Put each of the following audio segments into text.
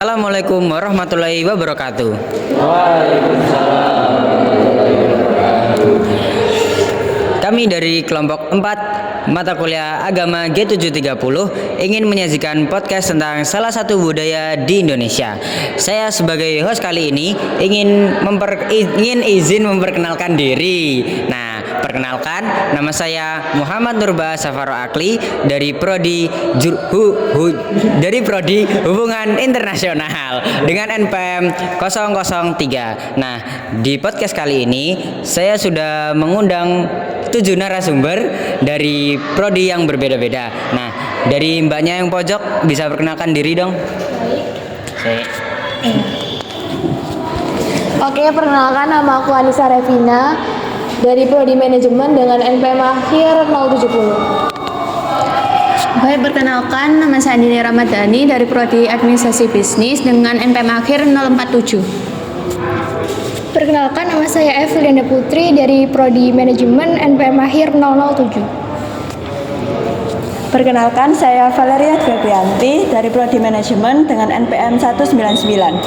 Assalamualaikum warahmatullahi wabarakatuh. Kami dari kelompok 4 mata kuliah agama G730 ingin menyajikan podcast tentang salah satu budaya di Indonesia. Saya sebagai host kali ini ingin izin memperkenalkan diri. Nah, perkenalkan, nama saya Muhammad Nurba Safaro Akli dari Prodi Hubungan Internasional dengan NPM 003. Nah, di podcast kali ini saya sudah mengundang 7 narasumber dari prodi yang berbeda-beda. Nah, dari mbaknya yang pojok bisa perkenalkan diri dong. Baik. Oke, perkenalkan, nama aku Anissa Revina dari Prodi Manajemen dengan NPM akhir 070. Baik, perkenalkan, nama saya Andini Ramadhani dari Prodi Administrasi Bisnis dengan NPM akhir 047. Perkenalkan, nama saya Eveliana Putri dari Prodi Manajemen NPM akhir 007. Perkenalkan, saya Valeria Febrianti dari Prodi Manajemen dengan NPM 199.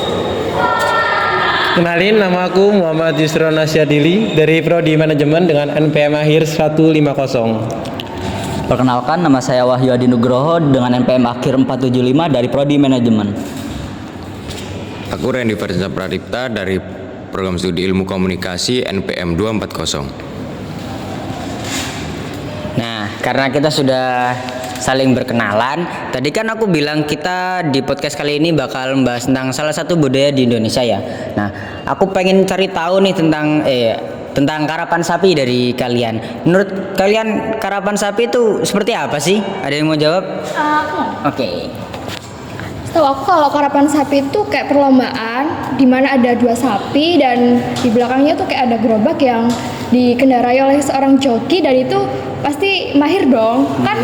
Kenalin, nama aku Muhammad Yusron Nasyadili dari Prodi Manajemen dengan NPM akhir 150. Perkenalkan, nama saya Wahyu Adi Nugroho dengan NPM akhir 475 dari Prodi Manajemen. Aku Randy Farzana Pradipta dari Program Studi Ilmu Komunikasi NPM 240. Nah, karena kita sudah saling berkenalan, tadi kan aku bilang kita di podcast kali ini bakal membahas tentang salah satu budaya di Indonesia ya. Nah, aku pengen cari tahu nih tentang karapan sapi dari kalian. Menurut kalian karapan sapi itu seperti apa sih? Ada yang mau jawab? Oke. Tahu aku kalau karapan sapi itu kayak perlombaan di mana ada 2 sapi dan di belakangnya tuh kayak ada gerobak yang dikendarai oleh seorang joki dan itu pasti mahir dong. Kan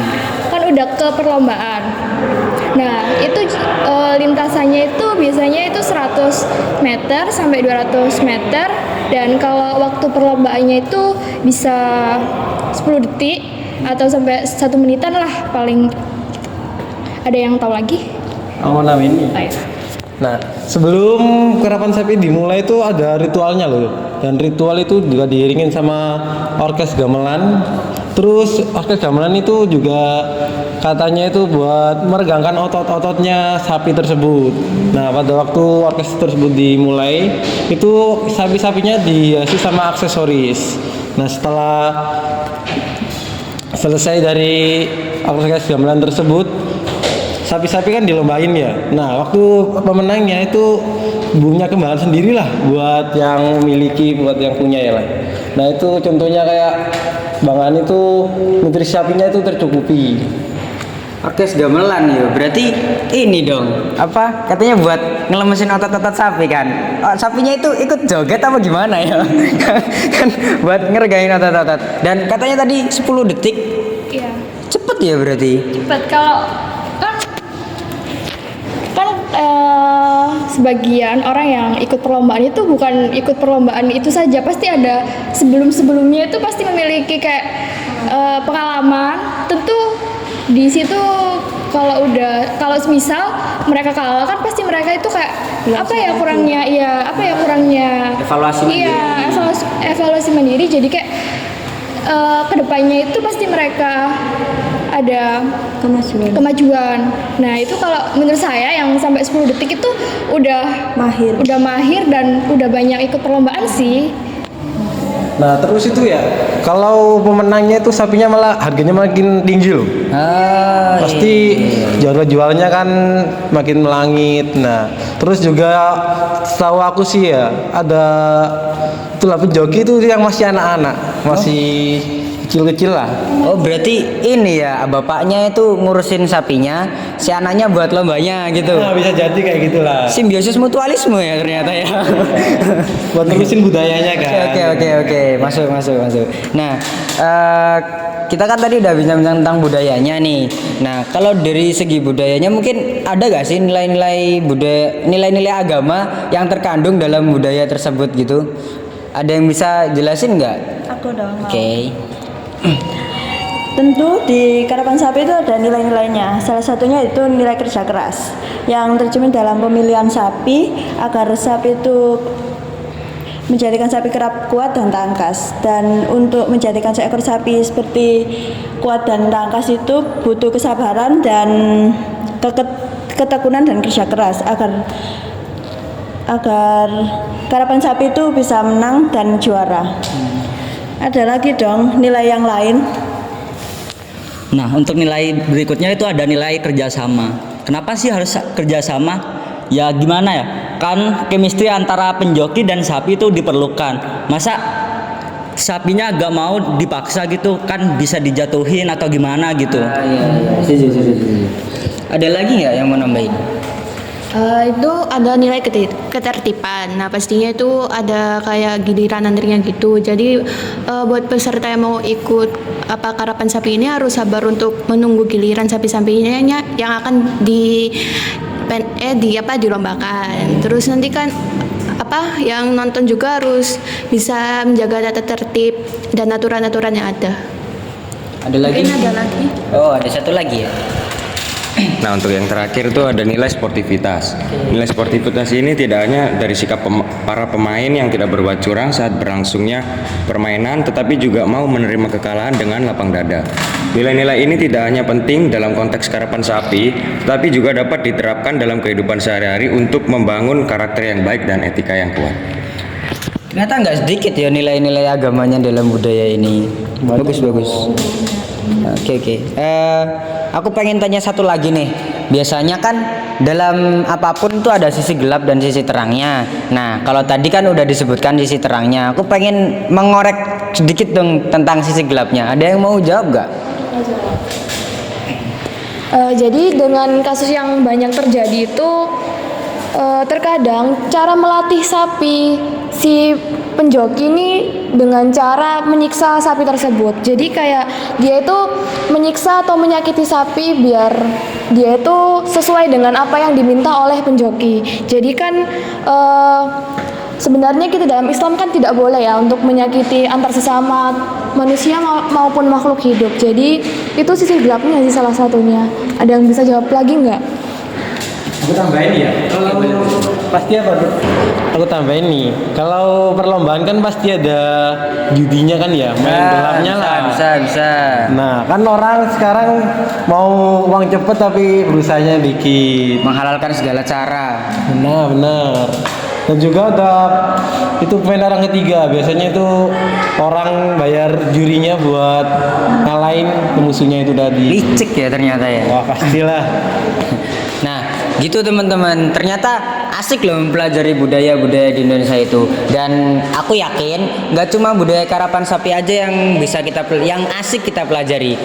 udah ke perlombaan. Nah, itu lintasannya itu biasanya itu 100 meter sampai 200 meter dan kalau waktu perlombaannya itu bisa 10 detik atau sampai 1 menitan lah paling. Ada yang tahu lagi? Ini. Nah, sebelum karapan sapi dimulai itu ada ritualnya loh. Dan ritual itu juga diiringin sama orkes gamelan. Terus orkes gamelan itu juga katanya itu buat meregangkan otot-ototnya sapi tersebut. Nah, pada waktu orkes tersebut dimulai, itu sapi-sapinya dihiasi sama aksesoris. Nah, setelah selesai dari orkes gamelan tersebut, sapi-sapi kan dilombain ya. Nah, waktu pemenangnya itu punya kembaran sendirilah buat yang memiliki, buat yang punya ya lah. Nah, itu contohnya kayak Bang Ani itu nutrisi sapinya itu tercukupi. Orkes gamelan ya, berarti ini dong. Apa? Katanya buat ngelemesin otot-otot sapi kan. Oh, sapinya itu ikut joget apa gimana ya? Kan buat ngeregain otot-otot. Dan katanya tadi 10 detik. Iya. Cepet ya berarti. Cepet kalau sebagian orang yang ikut perlombaan itu bukan ikut perlombaan itu saja, pasti ada sebelumnya itu pasti memiliki kayak pengalaman. Tentu di situ kalau semisal mereka kalah kan pasti mereka itu kayak apa ya kurangnya Evaluasi mandiri. Iya, evaluasi mandiri. Jadi kayak kedepannya itu pasti mereka ada kemajuan. Nah, itu kalau menurut saya yang sampai 10 detik itu udah mahir dan udah banyak ikut perlombaan sih. Nah, terus itu ya, kalau pemenangnya itu sapinya malah harganya makin tinggi loh. Pasti jualnya kan makin melangit. Nah, terus juga setahu aku sih ya, ada itulah penjoki itu yang masih anak-anak, masih kecil-kecil lah. Oh, berarti ini ya, bapaknya itu ngurusin sapinya, si anaknya buat lombanya gitu. Nah, bisa jadi kayak gitulah. Simbiosis mutualisme ya ternyata ya. Buat nerusin budayanya kan. Oke. Masuk. Nah, kita kan tadi udah bincang tentang budayanya nih. Nah, kalau dari segi budayanya mungkin ada gak sih nilai-nilai agama yang terkandung dalam budaya tersebut gitu? Ada yang bisa jelasin nggak? Aku dong. Oke. Tentu di karapan sapi itu ada nilai-nilainya. Salah satunya itu nilai kerja keras yang tercermin dalam pemilihan sapi agar sapi itu menjadikan sapi kerap kuat dan tangkas. Dan untuk menjadikan seekor sapi seperti kuat dan tangkas itu butuh kesabaran dan ketekunan dan kerja keras agar karapan sapi itu bisa menang dan juara. Ada lagi dong nilai yang lain. Nah, untuk nilai berikutnya itu ada nilai kerjasama. Kenapa sih harus kerjasama? Ya gimana ya? Kan chemistry antara penjoki dan sapi itu diperlukan. Masa sapinya agak mau dipaksa gitu, kan bisa dijatuhin atau gimana gitu. Ada lagi nggak yang mau nambahin? Itu ada nilai ketertiban. Nah, pastinya itu ada kayak giliran antrinya gitu. Jadi buat peserta yang mau ikut karapan sapi ini harus sabar untuk menunggu giliran sapi-sapinya yang akan dilombakan. Terus nanti kan yang nonton juga harus bisa menjaga tata tertib dan aturan-aturan yang ada. Ada lagi? Mungkin ada lagi. Oh, ada satu lagi ya. Nah, untuk yang terakhir itu ada nilai sportivitas. Nilai sportivitas ini tidak hanya dari sikap para pemain yang tidak berbuat curang saat berlangsungnya permainan, tetapi juga mau menerima kekalahan dengan lapang dada. Nilai-nilai ini tidak hanya penting dalam konteks karapan sapi, tetapi juga dapat diterapkan dalam kehidupan sehari-hari untuk membangun karakter yang baik dan etika yang kuat. Ternyata nggak sedikit ya nilai-nilai agamanya dalam budaya ini. Bagus. Oke. Aku pengen tanya satu lagi nih. Biasanya kan dalam apapun itu ada sisi gelap dan sisi terangnya. Nah, kalau tadi kan udah disebutkan sisi terangnya. Aku pengen mengorek sedikit dong tentang sisi gelapnya. Ada yang mau jawab nggak? Jadi dengan kasus yang banyak terjadi itu terkadang cara melatih sapi si penjoki ini dengan cara menyiksa sapi tersebut. Jadi kayak dia itu menyiksa atau menyakiti sapi biar dia itu sesuai dengan apa yang diminta oleh penjoki. Jadi kan sebenarnya kita dalam Islam kan tidak boleh ya untuk menyakiti antar sesama manusia maupun makhluk hidup. Jadi itu sisi gelapnya sih salah satunya. Ada yang bisa jawab lagi nggak? Aku tambahin ya. Pasti apa? Aku tambahin nih. Kalau perlombaan kan pasti ada judinya kan ya, main gelapnya lah. Bisa. Nah, kan orang sekarang mau uang cepet tapi berusahanya dikit. Menghalalkan segala cara. Benar. Dan juga ada itu pemain orang ketiga. Biasanya itu orang bayar jurinya buat ngalahin musuhnya itu tadi. Licik ya ternyata ya. Wah, pastilah. Nah, gitu teman-teman. Ternyata asik loh mempelajari budaya-budaya di Indonesia itu. Dan aku yakin nggak cuma budaya karapan sapi aja yang bisa yang asik kita pelajari.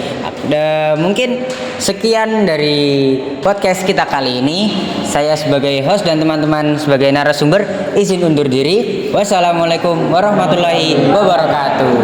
Mungkin sekian dari podcast kita kali ini. Saya sebagai host dan teman-teman sebagai narasumber izin undur diri. Wassalamualaikum warahmatullahi wabarakatuh.